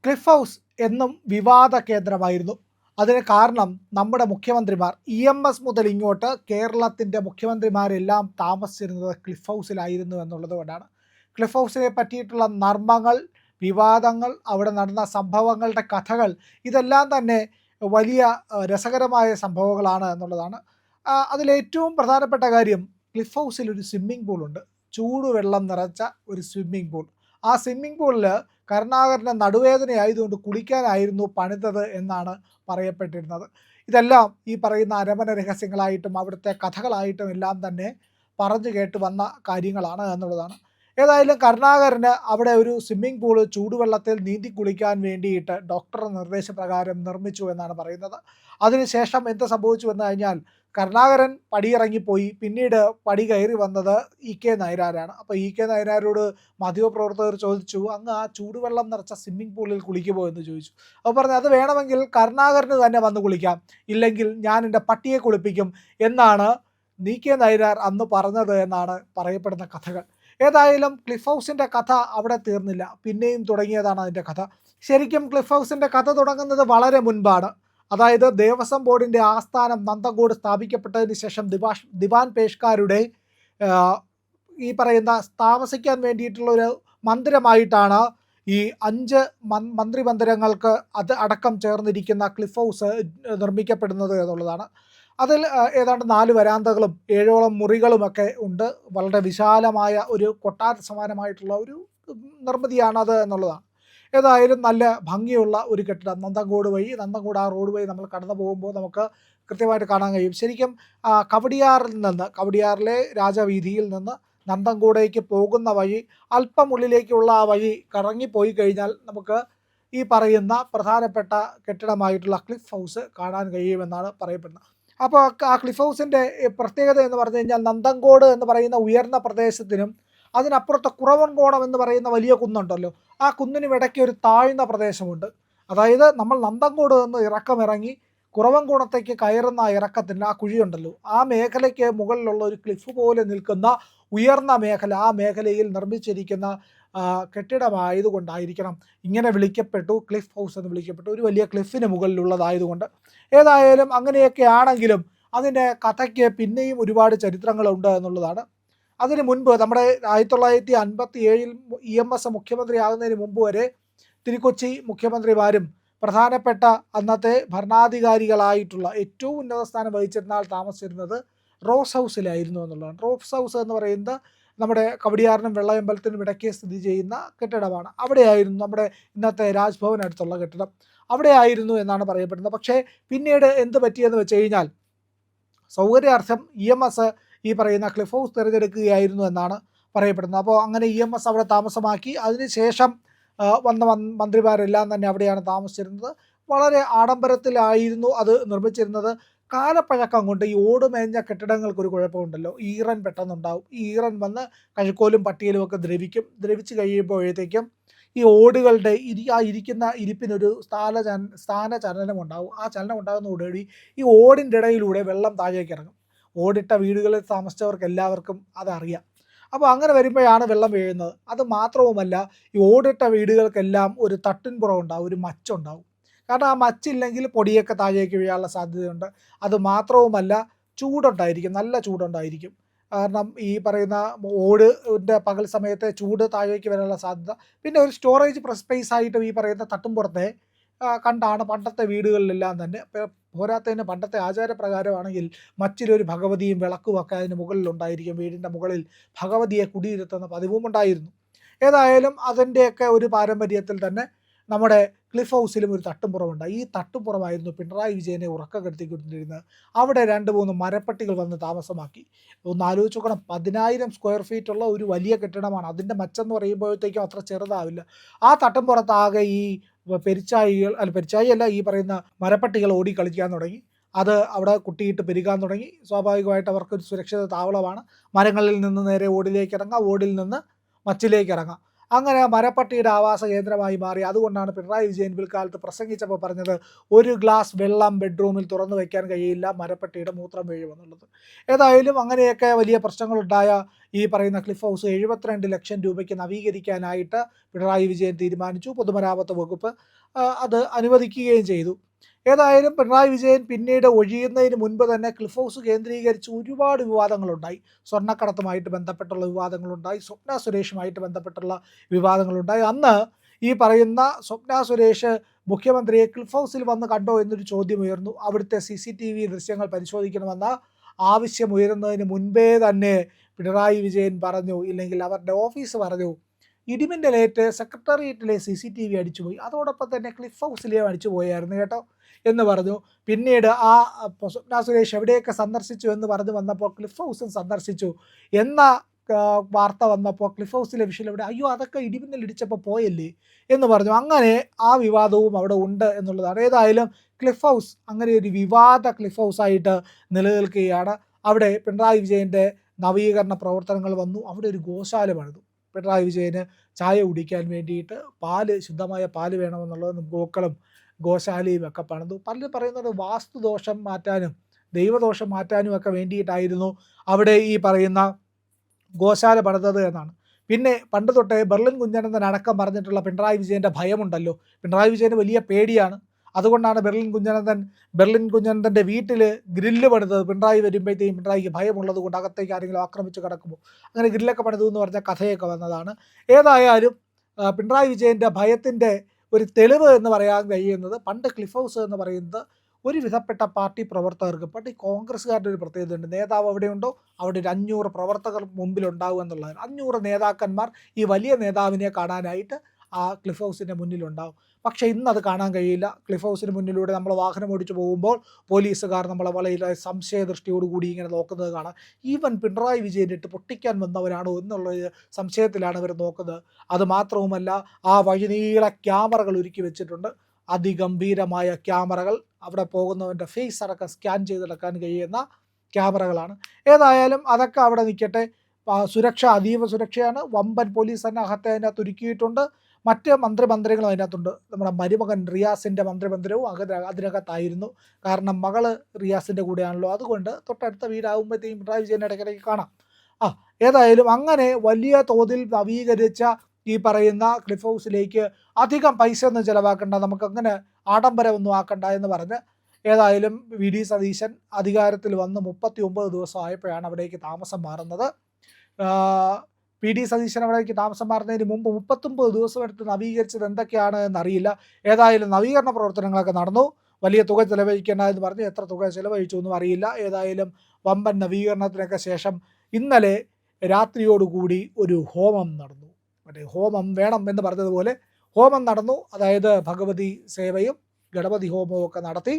Cliff house എന്നും വിവാദ കേന്ദ്രമായിരുന്നു. അതിന് കാരണം നമ്മുടെ മുഖ്യമന്ത്രിമാർ EMS മുതൽ ഇങ്ങോട്ട് കേരളത്തിൻ്റെ മുഖ്യമന്ത്രിമാരെല്ലാം താമസിച്ചിരുന്നത് ക്ലിഫ് ഹൗസിലായിരുന്നു എന്നുള്ളത് കൊണ്ടാണ്. ക്ലിഫ് ഹൗസിനെ പറ്റിയിട്ടുള്ള നർമ്മങ്ങൾ, വിവാദങ്ങൾ, അവിടെ നടന്ന സംഭവങ്ങളുടെ കഥകൾ, ഇതെല്ലാം തന്നെ വലിയ രസകരമായ സംഭവങ്ങളാണ് എന്നുള്ളതാണ്. അതിലേറ്റവും പ്രധാനപ്പെട്ട കാര്യം, ക്ലിഫ് ഹൗസിൽ ഒരു സ്വിമ്മിംഗ് പൂളുണ്ട്. ചൂടുവെള്ളം നിറച്ച ഒരു സ്വിമ്മിംഗ് പൂൾ. ആ സ്വിമ്മിംഗ് പൂളിൽ കരുണാകരൻ്റെ നടുവേദനയായതുകൊണ്ട് കുളിക്കാനായിരുന്നു പണിതത് എന്നാണ് പറയപ്പെട്ടിരുന്നത്. ഇതെല്ലാം ഈ പറയുന്ന അരമന രഹസ്യങ്ങളായിട്ടും അവിടുത്തെ കഥകളായിട്ടും എല്ലാം തന്നെ പറഞ്ഞു കേട്ട് വന്ന കാര്യങ്ങളാണ് എന്നുള്ളതാണ്. ഏതായാലും കരുണാകരന് അവിടെ ഒരു സ്വിമ്മിംഗ് പൂള് ചൂടുവെള്ളത്തിൽ നീന്തി കുളിക്കാൻ വേണ്ടിയിട്ട് ഡോക്ടറുടെ നിർദ്ദേശപ്രകാരം നിർമ്മിച്ചു എന്നാണ് പറയുന്നത്. അതിനുശേഷം എന്ത് സംഭവിച്ചു എന്ന് കഴിഞ്ഞാൽ, കരുണാകരൻ പടിയിറങ്ങിപ്പോയി. പിന്നീട് പടി കയറി വന്നത് EK നയനാരാണ്. അപ്പോൾ EK നയനാരോട് മാധ്യമപ്രവർത്തകർ ചോദിച്ചു, അങ്ങ് ആ ചൂടുവെള്ളം നിറച്ച സ്വിമ്മിംഗ് പൂളിൽ കുളിക്കുമോ എന്ന് ചോദിച്ചു. അപ്പോൾ പറഞ്ഞു, അത് വേണമെങ്കിൽ കരുണാകരന് തന്നെ വന്ന് കുളിക്കാം, ഇല്ലെങ്കിൽ ഞാൻ എൻ്റെ പട്ടിയെ കുളിപ്പിക്കും എന്നാണ് EK നയനാർ അന്ന് പറഞ്ഞത് എന്നാണ് പറയപ്പെടുന്ന കഥകൾ. ഏതായാലും ക്ലിഫ് ഹൗസിൻ്റെ കഥ അവിടെ തീർന്നില്ല, പിന്നെയും തുടങ്ങിയതാണ് അതിൻ്റെ കഥ. ശരിക്കും ക്ലിഫ് ഹൗസിൻ്റെ കഥ തുടങ്ങുന്നത് വളരെ മുൻപാണ്. അതായത് ദേവസ്വം ബോർഡിൻ്റെ ആസ്ഥാനം നന്തങ്കോട് സ്ഥാപിക്കപ്പെട്ടതിന് ശേഷം ദിവാൻ പേഷ്കാരുടെ ഈ പറയുന്ന താമസിക്കാൻ വേണ്ടിയിട്ടുള്ളൊരു മന്ദിരമായിട്ടാണ് ഈ 5 മന്ത്രിമന്ദിരങ്ങൾക്ക് അത് അടക്കം ചേർന്നിരിക്കുന്ന ക്ലിഫ് ഹൗസ് നിർമ്മിക്കപ്പെടുന്നത് എന്നുള്ളതാണ്. അതിൽ ഏതാണ്ട് 4 വരാന്തകളും 7ഓളം മുറികളുമൊക്കെ ഉണ്ട്. വളരെ വിശാലമായ ഒരു കൊട്ടാര സമാനമായിട്ടുള്ള ഒരു നിർമ്മിതിയാണത് എന്നുള്ളതാണ്. ഏതായാലും നല്ല ഭംഗിയുള്ള ഒരു കെട്ടിടം. നന്തങ്കോട് ആ റോഡ് വഴി നമ്മൾ കടന്നു പോകുമ്പോൾ നമുക്ക് കൃത്യമായിട്ട് കാണാൻ കഴിയും. ശരിക്കും കവടിയാറിലെ രാജവീതിയിൽ നിന്ന് നന്തങ്കോടേക്ക് പോകുന്ന വഴി, അല്പം ഉള്ളിലേക്കുള്ള ആ വഴി കറങ്ങിപ്പോയി കഴിഞ്ഞാൽ നമുക്ക് ഈ പറയുന്ന പ്രധാനപ്പെട്ട കെട്ടിടമായിട്ടുള്ള ക്ലിഫ് ഹൗസ് കാണാൻ കഴിയുമെന്നാണ് പറയപ്പെടുന്നത്. അപ്പോൾ ആ ക്ലിഫ് ഹൗസിൻ്റെ പ്രത്യേകത എന്ന് പറഞ്ഞു കഴിഞ്ഞാൽ, നന്തങ്കോട് എന്ന് പറയുന്ന ഉയർന്ന പ്രദേശത്തിനും അതിനപ്പുറത്തെ കുറവൻകോണം എന്ന് പറയുന്ന വലിയ കുന്നുണ്ടല്ലോ, ആ കുന്നിനും ഇടയ്ക്ക് ഒരു താഴ്ന്ന പ്രദേശമുണ്ട്. അതായത് നമ്മൾ നന്തങ്കോട് നിന്ന് ഇറക്കമിറങ്ങി കുറവൻകോണത്തേക്ക് കയറുന്ന ഇറക്കത്തിന് ആ കുഴിയുണ്ടല്ലോ, ആ മേഖലയ്ക്ക് മുകളിലുള്ള ഒരു ക്ലിഫ് പോലെ നിൽക്കുന്ന ഉയർന്ന മേഖല, ആ മേഖലയിൽ നിർമ്മിച്ചിരിക്കുന്ന കെട്ടിടമായതുകൊണ്ടായിരിക്കണം ഇങ്ങനെ വിളിക്കപ്പെട്ടു, ക്ലിഫ് ഹൗസ് എന്ന് വിളിക്കപ്പെട്ടു, ഒരു വലിയ ക്ലിഫിന് മുകളിലുള്ളതായതുകൊണ്ട്. ഏതായാലും അങ്ങനെയൊക്കെ ആണെങ്കിലും അതിൻ്റെ കഥയ്ക്ക് പിന്നെയും ഒരുപാട് ചരിത്രങ്ങളുണ്ട് എന്നുള്ളതാണ്. അതിന് മുൻപ് നമ്മുടെ 1957 EMS മുഖ്യമന്ത്രിയാകുന്നതിന് മുമ്പ് വരെ തിരുക്കൊച്ചി മുഖ്യമന്ത്രിമാരും പ്രധാനപ്പെട്ട അന്നത്തെ ഭരണാധികാരികളായിട്ടുള്ള ഏറ്റവും ഉന്നത സ്ഥാനം വഹിച്ചിരുന്ന ആൾ താമസിച്ചിരുന്നത് റോസ് ഹൗസിലായിരുന്നു എന്നുള്ളതാണ്. റോസ് ഹൗസ് എന്ന് പറയുന്നത് നമ്മുടെ കവടിയാറിനും വെള്ളയമ്പലത്തിനും ഇടയ്ക്ക് സ്ഥിതി ചെയ്യുന്ന കെട്ടിടമാണ്. അവിടെയായിരുന്നു നമ്മുടെ ഇന്നത്തെ രാജ്ഭവൻ അടുത്തുള്ള കെട്ടിടം, അവിടെയായിരുന്നു എന്നാണ് പറയപ്പെടുന്നത്. പക്ഷേ പിന്നീട് എന്ത് പറ്റിയെന്ന് വെച്ച് കഴിഞ്ഞാൽ, സൗകര്യാർത്ഥം EMS ഈ പറയുന്ന ക്ലിഫ് ഹൗസ് തിരഞ്ഞെടുക്കുകയായിരുന്നു എന്നാണ് പറയപ്പെടുന്നത്. അപ്പോൾ അങ്ങനെ EMS അവിടെ താമസമാക്കി. അതിനുശേഷം വന്ന മന്ത്രിമാരെല്ലാം തന്നെ അവിടെയാണ് താമസിച്ചിരുന്നത്. വളരെ ആഡംബരത്തിലായിരുന്നു അത് നിർമ്മിച്ചിരുന്നത്. കാലപ്പഴക്കം കൊണ്ട് ഈ ഓടുമേഞ്ഞ കെട്ടിടങ്ങൾക്കൊരു കുഴപ്പമുണ്ടല്ലോ, ഈറൻ പെട്ടെന്നുണ്ടാവും. ഈ ഈറൻ വന്ന് കഴുക്കോലും പട്ടിയിലും ഒക്കെ ദ്രവിച്ച് കഴിയുമ്പോഴത്തേക്കും ഈ ഓടുകളുടെ ഇരിക്കുന്ന ഇരിപ്പിനൊരു സ്ഥാനചലനം ഉണ്ടാവും. ആ ചലനം ഉണ്ടാകുന്നതോടുകൂടി ഈ ഓടിൻ്റെ ഇടയിലൂടെ വെള്ളം താഴേക്ക് ഇറങ്ങും. ഓടിട്ട വീടുകളിൽ താമസിച്ചവർക്ക് എല്ലാവർക്കും അതറിയാം. അപ്പോൾ അങ്ങനെ വരുമ്പോഴാണ് വെള്ളം വീഴുന്നത്. അത് മാത്രവുമല്ല, ഈ ഓടിട്ട വീടുകൾക്കെല്ലാം ഒരു തട്ടിൻപുറം ഉണ്ടാവും, ഒരു മച്ചുണ്ടാവും. കാരണം ആ മച്ചില്ലെങ്കിൽ പൊടിയൊക്കെ താഴേക്ക് വീഴാനുള്ള സാധ്യതയുണ്ട്. അത് മാത്രവുമല്ല, ചൂടുണ്ടായിരിക്കും, നല്ല ചൂടുണ്ടായിരിക്കും. കാരണം ഈ പറയുന്ന ഓടിൻ്റെ പകൽ സമയത്തെ ചൂട് താഴേക്ക് വരാനുള്ള സാധ്യത. പിന്നെ ഒരു സ്റ്റോറേജ് സ്പേസ് ആയിട്ടും ഈ പറയുന്ന തട്ടുംപുറത്തെ കണ്ടാണ് പണ്ടത്തെ വീടുകളിലെല്ലാം തന്നെ. പോരാത്തതിന് പണ്ടത്തെ ആചാരപ്രകാരമാണെങ്കിൽ മച്ചിലൊരു ഭഗവതിയും വിളക്കുമൊക്കെ അതിന് മുകളിലുണ്ടായിരിക്കും. വീടിൻ്റെ മുകളിൽ ഭഗവതിയെ കുടിയിരുത്തുന്ന പതിവും ഉണ്ടായിരുന്നു. ഏതായാലും അതിൻ്റെയൊക്കെ ഒരു പാരമ്പര്യത്തിൽ തന്നെ നമ്മുടെ ക്ലിഫ് ഹൗസിലും ഒരു തട്ടുംപുറമുണ്ട്. ഈ തട്ടുംപുറമായിരുന്നു പിണറായി വിജയനെ ഉറക്കക്കെടുത്തിക്കൊണ്ടിരുന്നത്. അവിടെ 2-3 മരപ്പട്ടികൾ വന്ന് താമസമാക്കി. ഒന്ന് ആലോചിച്ച് നോക്കണം, 10,000 സ്ക്വയർ ഫീറ്റുള്ള ഒരു വലിയ കെട്ടിടമാണ്. അതിൻ്റെ മച്ചെന്ന് പറയുമ്പോഴത്തേക്കും അത്ര ചെറുതാവില്ല. ആ തട്ടുംപുറത്താകെ ഈ പെരിച്ചായിയല്ല, ഈ പറയുന്ന മരപ്പട്ടികൾ ഓടി കളിക്കാൻ തുടങ്ങി. അത് അവിടെ കുട്ടിയിട്ട് പെരുകാൻ തുടങ്ങി. സ്വാഭാവികമായിട്ട് അവർക്കൊരു സുരക്ഷിത താവളമാണ്. മരങ്ങളിൽ നിന്ന് നേരെ ഓടിലേക്ക് ഇറങ്ങാം, ഓടിൽ നിന്ന് മച്ചിലേക്ക് ഇറങ്ങാം. അങ്ങനെ മരപ്പട്ടിയുടെ ആവാസ കേന്ദ്രമായി മാറി. അതുകൊണ്ടാണ് പിണറായി വിജയൻ പിൽക്കാലത്ത് പ്രസംഗിച്ചപ്പോൾ പറഞ്ഞത്, ഒരു ഗ്ലാസ് വെള്ളം ബെഡ്റൂമിൽ തുറന്നു വയ്ക്കാൻ കഴിയില്ല, മരപ്പട്ടിയുടെ മൂത്രം വീഴുമെന്നുള്ളത്. ഏതായാലും അങ്ങനെയൊക്കെ വലിയ പ്രശ്നങ്ങളുണ്ടായ ഈ പറയുന്ന ക്ലിഫ് ഹൗസ് 72 ലക്ഷം രൂപയ്ക്ക് നവീകരിക്കാനായിട്ട് പിണറായി വിജയൻ തീരുമാനിച്ചു. പൊതുമരാമത്ത് വകുപ്പ് അത് അനുവദിക്കുകയും ചെയ്തു. ഏതായാലും പിണറായി വിജയൻ പിന്നീട് ഒഴിയുന്നതിന് മുൻപ് തന്നെ ക്ലിഫ് ഹൗസ് കേന്ദ്രീകരിച്ച് ഒരുപാട് വിവാദങ്ങളുണ്ടായി. സ്വർണ്ണക്കടത്തുമായിട്ട് ബന്ധപ്പെട്ടുള്ള വിവാദങ്ങളുണ്ടായി, സ്വപ്ന സുരേഷുമായിട്ട് ബന്ധപ്പെട്ടുള്ള വിവാദങ്ങളുണ്ടായി. അന്ന് ഈ പറയുന്ന സ്വപ്ന സുരേഷ് മുഖ്യമന്ത്രിയെ ക്ലിഫ് ഹൗസിൽ വന്ന് കണ്ടോ എന്നൊരു ചോദ്യമുയർന്നു. അവിടുത്തെ CCTV ദൃശ്യങ്ങൾ പരിശോധിക്കണമെന്ന ആവശ്യമുയരുന്നതിന് മുൻപേ തന്നെ പിണറായി വിജയൻ പറഞ്ഞു, ഇല്ലെങ്കിൽ അവരുടെ ഓഫീസ് പറഞ്ഞു, ഇടിമിന്നലേറ്റ് സെക്രട്ടേറിയറ്റിലെ CCTV അടിച്ചുപോയി, അതോടൊപ്പം തന്നെ ക്ലിഫ് ഹൗസിലെയും അടിച്ചു പോയായിരുന്നു കേട്ടോ എന്ന് പറഞ്ഞു. പിന്നീട് ആ സ്വപ്ന സുരേഷ് എവിടെയൊക്കെ സന്ദർശിച്ചു എന്ന് പറഞ്ഞു വന്നപ്പോൾ ക്ലിഫ് ഹൗസും സന്ദർശിച്ചു എന്ന വാർത്ത വന്നപ്പോൾ ക്ലിഫ് ഹൗസിലെ വിഷയം എവിടെ, അയ്യോ അതൊക്കെ ഇടിമിന്നൽ ഇടിച്ചപ്പോൾ പോയല്ലേ എന്ന് പറഞ്ഞു. അങ്ങനെ ആ വിവാദവും അവിടെ ഉണ്ട് എന്നുള്ളതാണ്. ഏതായാലും ക്ലിഫ് ഹൗസ് അങ്ങനെ ഒരു വിവാദ ക്ലിഫ് ഹൗസായിട്ട് നിലനിൽക്കുകയാണ്. അവിടെ പിണറായി വിജയൻ്റെ നവീകരണ പ്രവർത്തനങ്ങൾ വന്നു. അവിടെ ഒരു ഗോശാല പണിതു. പിണറായി വിജയന് ചായ കുടിക്കാൻ വേണ്ടിയിട്ട് ശുദ്ധമായ പാല് വേണമെന്നുള്ളത് ഗോക്കളും ഗോശാലയും ഒക്കെ പണിതു. പലരും പറയുന്നത് വാസ്തുദോഷം മാറ്റാനും ദൈവദോഷം മാറ്റാനും ഒക്കെ വേണ്ടിയിട്ടായിരുന്നു അവിടെ ഈ പറയുന്ന ഗോശാല പണിതത് എന്നാണ്. പിന്നെ പണ്ട് തൊട്ടേ ബെർലിൻ കുഞ്ഞനന്തൻ അടക്കം പറഞ്ഞിട്ടുള്ള പിണറായി വിജയൻ്റെ ഭയമുണ്ടല്ലോ, പിണറായി വിജയന് വലിയ പേടിയാണ്. അതുകൊണ്ടാണ് ബെർലിൻ കുഞ്ഞനന്തൻ്റെ വീട്ടിൽ ഗ്രില്ല് പണിതത്. പിണറായി വരുമ്പോഴത്തേക്കും പിണറായിക്ക് ഭയമുള്ളത് കൊണ്ട് അകത്തേക്ക് ആരെങ്കിലും ആക്രമിച്ച് കിടക്കുമ്പോൾ അങ്ങനെ ഗ്രില്ലൊക്കെ പണിതു എന്ന് പറഞ്ഞ കഥയൊക്കെ വന്നതാണ്. ഏതായാലും പിണറായി വിജയൻ്റെ ഭയത്തിൻ്റെ ഒരു തെളിവ് എന്ന് പറയാൻ കഴിയുന്നത്, പണ്ട് ക്ലിഫ് ഹൗസ് എന്ന് പറയുന്നത് ഒരു വിധപ്പെട്ട പാർട്ടി പ്രവർത്തകർക്ക്, പണ്ട് ഈ കോൺഗ്രസ്സുകാരുടെ ഒരു പ്രത്യേകതയുണ്ട്, നേതാവ് എവിടെയുണ്ടോ അവിടെ ഒരു 500 പ്രവർത്തകർ മുമ്പിലുണ്ടാവും എന്നുള്ളതാണ്. 500 നേതാക്കന്മാർ ഈ വലിയ നേതാവിനെ കാണാനായിട്ട് ആ ക്ലിഫ് ഹൗസിൻ്റെ മുന്നിലുണ്ടാവും. പക്ഷേ ഇന്നത് കാണാൻ കഴിയില്ല. ക്ലിഫ് ഹൗസിന് മുന്നിലൂടെ നമ്മൾ വാഹനം ഓടിച്ചു പോകുമ്പോൾ പോലീസുകാർ നമ്മളെ വളരെ സംശയദൃഷ്ടിയോടുകൂടി ഇങ്ങനെ നോക്കുന്നത് കാണാം. ഈവൻ പിണറായി വിജയനിട്ട് പൊട്ടിക്കാൻ വന്നവരാണോ എന്നുള്ളൊരു സംശയത്തിലാണ് ഇവർ നോക്കുന്നത്. അതുമാത്രവുമല്ല, ആ വഴിനീള ക്യാമറകൾ ഒരുക്കി വെച്ചിട്ടുണ്ട്, അതിഗംഭീരമായ ക്യാമറകൾ. അവിടെ പോകുന്നവൻ്റെ ഫേസ് അടക്കം സ്കാൻ ചെയ്തെടുക്കാൻ കഴിയുന്ന ക്യാമറകളാണ്. ഏതായാലും അതൊക്കെ അവിടെ നിൽക്കട്ടെ. സുരക്ഷ അതീവ സുരക്ഷയാണ്. വമ്പൻ പോലീസ് തന്നെ അതിനകത്ത് ഒരുക്കിയിട്ടുണ്ട്. മറ്റ് മന്ത്രിമന്ദിരങ്ങളും അതിനകത്തുണ്ട്. നമ്മുടെ മരുമകൻ റിയാസിൻ്റെ മന്ത്രിമന്ദിരവും അതിനകത്തായിരുന്നു. കാരണം മകള് റിയാസിൻ്റെ കൂടെയാണല്ലോ, അതുകൊണ്ട് തൊട്ടടുത്ത വീടാകുമ്പോഴത്തേക്കും പിണറായി വിജയൻ ഇടയ്ക്കിടയ്ക്ക് കാണാം. ഏതായാലും അങ്ങനെ വലിയ തോതിൽ നവീകരിച്ച ഈ പറയുന്ന ക്ലിഫ് ഹൗസിലേക്ക് അധികം പൈസ ഒന്നും ചിലവാക്കണ്ട, നമുക്കങ്ങനെ ആഡംബരമൊന്നും ആക്കണ്ട എന്ന് പറഞ്ഞ് ഏതായാലും VD സതീശൻ അധികാരത്തിൽ വന്ന് 39 ദിവസം ആയപ്പോഴാണ് അവിടേക്ക് താമസം മാറുന്നത്. VD സതീശൻ അവിടേക്ക് താമസം മാറുന്നതിന് മുമ്പ് 39 ദിവസം എടുത്ത് നവീകരിച്ചത് എന്തൊക്കെയാണ് എന്നറിയില്ല. ഏതായാലും നവീകരണ പ്രവർത്തനങ്ങളൊക്കെ നടന്നു. വലിയ തുക ചിലവഴിക്കേണ്ട എന്ന് പറഞ്ഞ് എത്ര തുക ചിലവഴിച്ചു ഒന്നും അറിയില്ല. ഏതായാലും വമ്പൻ നവീകരണത്തിനൊക്കെ ശേഷം ഇന്നലെ രാത്രിയോടുകൂടി ഒരു ഹോമം നടന്നു. മറ്റേ ഹോമം വേണം എന്ന് പറഞ്ഞതുപോലെ ഹോമം നടന്നു. അതായത് ഭഗവതി സേവയും ഗണപതി ഹോമവും ഒക്കെ നടത്തി.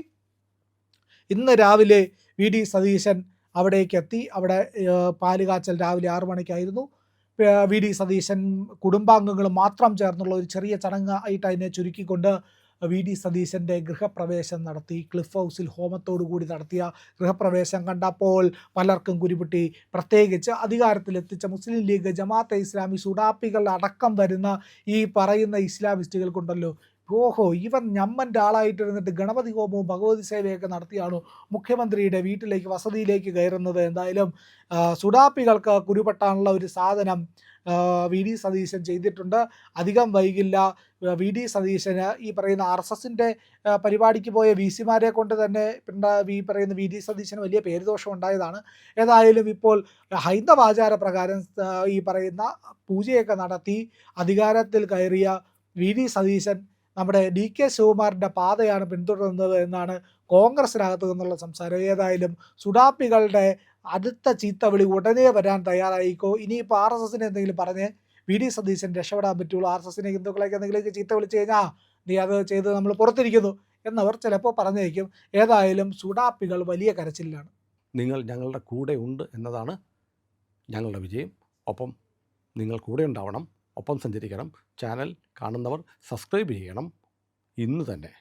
ഇന്ന് രാവിലെ VD സതീശൻ അവിടേക്ക് എത്തി. അവിടെ പാലുകാച്ചൽ രാവിലെ 6 മണിക്കായിരുന്നു. VD സതീശൻ കുടുംബാംഗങ്ങൾ മാത്രം ചേർന്നുള്ള ഒരു ചെറിയ ചടങ്ങ് ആയിട്ട് അതിനെ ചുരുക്കിക്കൊണ്ട് VD സതീശൻ്റെ ഗൃഹപ്രവേശം നടത്തി. ക്ലിഫ് ഹൗസിൽ ഹോമത്തോടു കൂടി നടത്തിയ ഗൃഹപ്രവേശം കണ്ടപ്പോൾ പലർക്കും കുരുപൊട്ടി. പ്രത്യേകിച്ച് അധികാരത്തിലെത്തിച്ച മുസ്ലിം ലീഗ്, ജമാഅത്തെ ഇസ്ലാമി, സുഡാപ്പികൾ അടക്കം വരുന്ന ഈ പറയുന്ന ഇസ്ലാമിസ്റ്റുകൾക്കുണ്ടല്ലോ, ഓഹോ, ഇവൻ ഞമ്മൻ്റെ ആളായിട്ടിരുന്നിട്ട് ഗണപതി ഹോമവും ഭഗവതി സേവയൊക്കെ നടത്തിയാണോ മുഖ്യമന്ത്രിയുടെ വീട്ടിലേക്ക് വസതിയിലേക്ക് കയറുന്നത്. എന്തായാലും സുഡാപ്പികൾക്ക് കുരുപെട്ടാനുള്ള ഒരു സാധനം VD സതീശൻ ചെയ്തിട്ടുണ്ട്. അധികം വൈകില്ല. VD സതീശന് ഈ പറയുന്ന RSSൻ്റെ പരിപാടിക്ക് പോയ VCമാരെ കൊണ്ട് തന്നെ ഈ പറയുന്ന VD സതീശന് വലിയ പേരുദോഷം ഉണ്ടായതാണ്. ഏതായാലും ഇപ്പോൾ ഹൈന്ദവാചാര പ്രകാരം ഈ പറയുന്ന പൂജയൊക്കെ നടത്തി അധികാരത്തിൽ കയറിയ VD സതീശൻ നമ്മുടെ DK ശിവകുമാറിൻ്റെ പാതയാണ് പിന്തുടരുന്നത് എന്നാണ് കോൺഗ്രസിനകത്ത് നിന്നുള്ള സംസാരം. ഏതായാലും സുഡാപ്പികളുടെ അടുത്ത ചീത്തവിളി ഉടനെ വരാൻ തയ്യാറായിക്കോ. ഇനിയിപ്പോൾ RSSനെ എന്തെങ്കിലും പറഞ്ഞ് VD സതീശൻ രക്ഷപ്പെടാൻ പറ്റുള്ളൂ. RSSനെ ഹിന്ദുക്കളൊക്കെ എന്തെങ്കിലും ചീത്ത വിളിച്ച് കഴിഞ്ഞാൽ നീ അത് ചെയ്ത് നമ്മൾ പുറത്തിരിക്കുന്നു എന്നവർ ചിലപ്പോൾ പറഞ്ഞേക്കും. ഏതായാലും സുഡാപ്പികൾ വലിയ കരച്ചിലാണ്. നിങ്ങൾ ഞങ്ങളുടെ കൂടെ ഉണ്ട് എന്നതാണ് ഞങ്ങളുടെ വിജയം. ഒപ്പം നിങ്ങൾ കൂടെ ഉണ്ടാവണം, ഒപ്പം സഞ്ചരിക്കണം. ചാനൽ കാണുന്നവർ സബ്സ്ക്രൈബ് ചെയ്യണം ഇന്ന് തന്നെ.